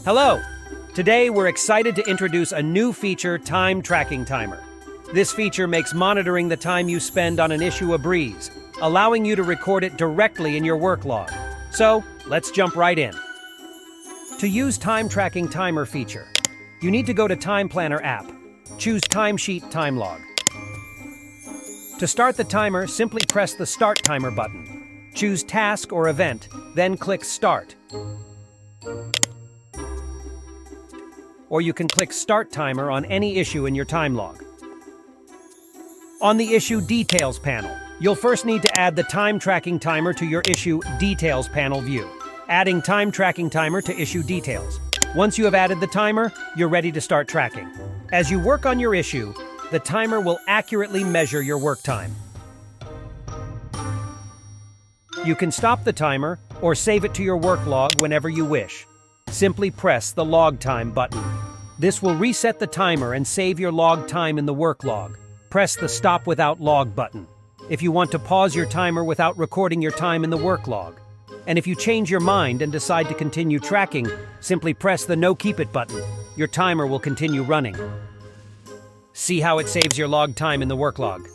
Hello! Today we're excited to introduce a new feature, Time Tracking Timer. This feature makes monitoring the time you spend on an issue a breeze, allowing you to record it directly in your work log. So, let's jump right in. To use Time Tracking Timer feature, you need to go to TimePlanner app. Choose Timesheet Timelog. To start the timer, simply press the Start Timer button. Choose Task or Event, then click Start. Or you can click Start Timer on any issue in your Timelog. On the Issue Details panel, you'll first need to add the Time Tracking Timer to your Issue Details panel view. Adding Time Tracking Timer to Issue Details. Once you have added the timer, you're ready to start tracking. As you work on your issue, the timer will accurately measure your work time. You can stop the timer or save it to your work log whenever you wish. Simply press the Log Time button. This will reset the timer and save your log time in the work log. Press the Stop Without Log button if you want to pause your timer without recording your time in the work log. And if you change your mind and decide to continue tracking, simply press the No Keep It button. Your timer will continue running. See how it saves your log time in the work log.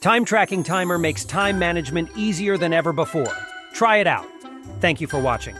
Time Tracking Timer makes time management easier than ever before. Try it out. Thank you for watching.